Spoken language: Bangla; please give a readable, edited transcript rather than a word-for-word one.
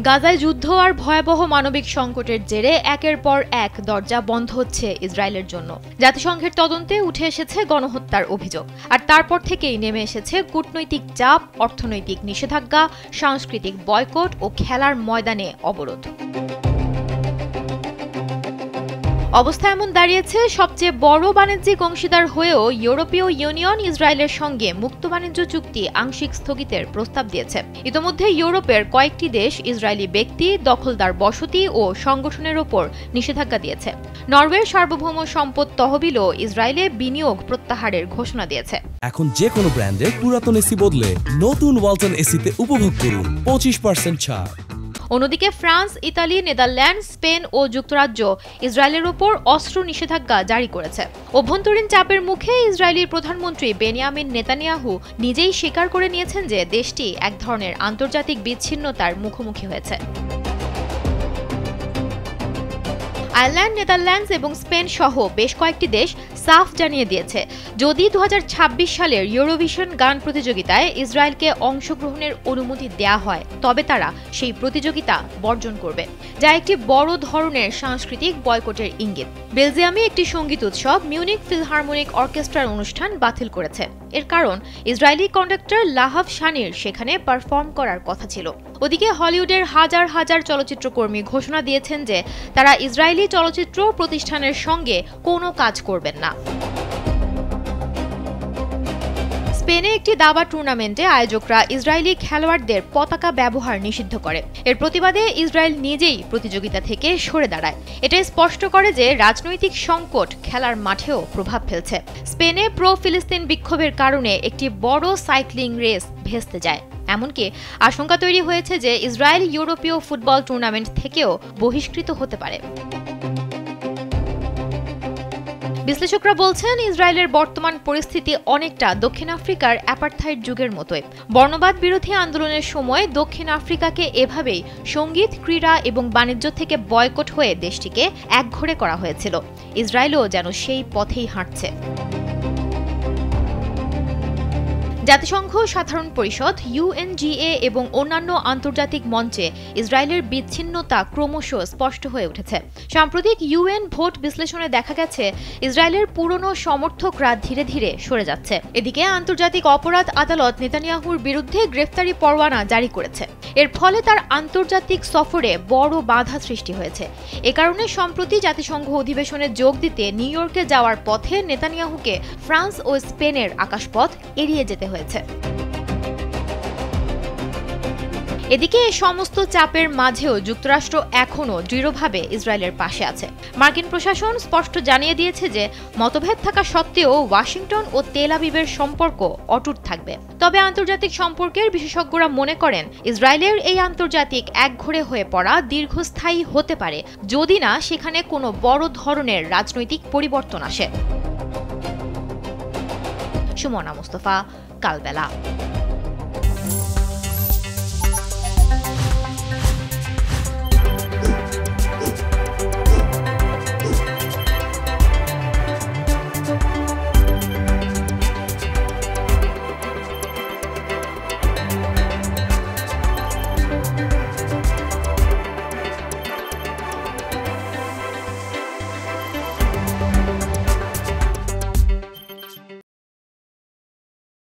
গাজায় যুদ্ধ আর ভয়াবহ মানবিক সংকটের জেরে একের পর এক দরজা বন্ধ হচ্ছে ইসরায়েলের জন্য। জাতিসংঘের তদন্তে উঠে এসেছে গণহত্যার অভিযোগ, আর তারপর থেকেই নেমে এসেছে কূটনৈতিক চাপ, অর্থনৈতিক নিষেধাজ্ঞা, সাংস্কৃতিক বয়কট ও খেলার ময়দানে অবরোধ। অবস্থা এমন দাঁড়িয়েছে, সবচেয়ে বড় বাণিজ্যিক অংশীদার হয়েও ইউরোপীয় ইউনিয়ন ইসরায়েলের সঙ্গে মুক্ত বাণিজ্য চুক্তি আংশিক স্থগিতের প্রস্তাব দিয়েছে। ইতোমধ্যে ইউরোপের কয়েকটি দেশ ইসরায়েলি ব্যক্তি, দখলদার বসতি ও সংগঠনের ওপর নিষেধাজ্ঞা দিয়েছে। নরওয়ের সার্বভৌম সম্পদ তহবিলও ইসরায়েলে বিনিয়োগ প্রত্যাহারের ঘোষণা দিয়েছে। এখন যে কোনো ব্র্যান্ডের পুরাতন এসি বদলে নতুন ওয়ালটন এসিতে উপভোগ করুন 25% ছাড়। অন্যদিকে ফ্রান্স, ইতালি, নেদারল্যান্ড, স্পেন ও যুক্তরাজ্য ইসরায়েলের ওপর অস্ত্র নিষেধাজ্ঞা জারি করেছে। অভ্যন্তরীণ চাপের মুখে ইসরায়েলি প্রধানমন্ত্রী বেনিয়ামিন নেতানিয়াহু নিজেই স্বীকার করে নিয়েছেন যে দেশটি এক ধরনের আন্তর্জাতিক বিচ্ছিন্নতার মুখোমুখি হয়েছে। আয়ারল্যান্ড, নেদারল্যান্ডস এবং স্পেন সহ বেশ কয়েকটি দেশ সাফ জানিয়ে দিয়েছে, যদি 2026 সালের ইউরোভিশন গান প্রতিযোগিতায় ইসরায়েলকে অংশগ্রহণের অনুমতি দেয়া হয় তবে তারা সেই প্রতিযোগিতা বর্জন করবে, যা একটি বড় ধরনের সাংস্কৃতিক বয়কটের ইঙ্গিত। বেলজিয়ামে একটি সঙ্গীত উৎসব মিউনিক ফিলহারমোনিক অর্কেস্ট্রার অনুষ্ঠান বাতিল করেছে। এর কারণ, ইসরায়েলি কন্ডাক্টর লাহাভ শানির সেখানে পারফর্ম করার কথা ছিল। ওদিকে হলিউডের হাজার হাজার চলচ্চিত্রকর্মী ঘোষণা দিয়েছেন যে তারা ইসরায়েলি চলচ্চিত্র প্রতিষ্ঠানের সঙ্গে কোনো কাজ করবেন না। স্পেনে একটি দাবা টুর্নামেন্টে আয়োজকরা ইসরায়েলি খেলোয়াড়দের পতাকা ব্যবহার নিষিদ্ধ করে। এর প্রতিবাদে ইসরায়েল নিজেই প্রতিযোগিতা থেকে সরে দাঁড়ায়। এটাই স্পষ্ট করে যে রাজনৈতিক সংকট খেলার মাঠেও প্রভাব ফেলছে। স্পেনে প্রো ফিলিস্তিন বিক্ষোভের কারণে একটি বড় সাইক্লিং রেস ভেস্তে যায়। এমনকি আশঙ্কা তৈরি হয়েছে যে ইসরায়েল ইউরোপীয় ফুটবল টুর্নামেন্ট থেকেও বহিষ্কৃত হতে পারে। বিশ্লেষকরা বলছেন, ইসরায়েলের বর্তমান পরিস্থিতি অনেকটা দক্ষিণ আফ্রিকার অ্যাপার্থাইড যুগের মতোই। বর্ণবাদ বিরোধী আন্দোলনের সময় দক্ষিণ আফ্রিকাকে এভাবেই সঙ্গীত, ক্রীড়া এবং বাণিজ্য থেকে বয়কট হয়ে দেশটিকে একঘরে করা হয়েছিল। ইসরায়েলও যেন সেই পথেই হাঁটছে। জাতিসংঘ সাধারণ পরিষদ, ইউএনজিএ এবং অন্যান্য আন্তর্জাতিক মঞ্চে ইসরায়েলের বিচ্ছিন্নতা ক্রমশ স্পষ্ট হয়ে উঠেছে। সাম্প্রতিক ইউএন ভোট বিশ্লেষণে দেখা গেছে, ইসরায়েলের পুরনো সমর্থকরা ধীরে ধীরে সরে যাচ্ছে। এদিকে আন্তর্জাতিক অপরাধ আদালত নেতানিয়াহুর বিরুদ্ধে গ্রেফতারি পরোয়ানা জারি করেছে। এর ফলে তার আন্তর্জাতিক সফরে বড় বাধা সৃষ্টি হয়েছে। এ কারণে সম্প্রতি জাতিসংঘ অধিবেশনে যোগ দিতে নিউ ইয়র্কে যাওয়ার পথে নেতানিয়াহুকে ফ্রান্স ও স্পেনের আকাশপথ এড়িয়ে যেতে হয়েছে। এদিকে এই সমস্ত চাপের মাঝেও যুক্তরাষ্ট্র এখনও দৃঢ়ভাবে ইসরায়েলের পাশে আছে। মার্কিন প্রশাসন স্পষ্ট জানিয়ে দিয়েছে যে মতভেদ থাকা সত্ত্বেও ওয়াশিংটন ও তেল আবিবের সম্পর্ক অটুট থাকবে। তবে আন্তর্জাতিক সম্পর্কের বিশেষজ্ঞরা মনে করেন, ইসরায়েলের এই আন্তর্জাতিক একঘরে হয়ে পড়া দীর্ঘস্থায়ী হতে পারে যদি না সেখানে কোনো বড় ধরনের রাজনৈতিক পরিবর্তন আসে। সুমনা মুস্তফা, কালবেলা।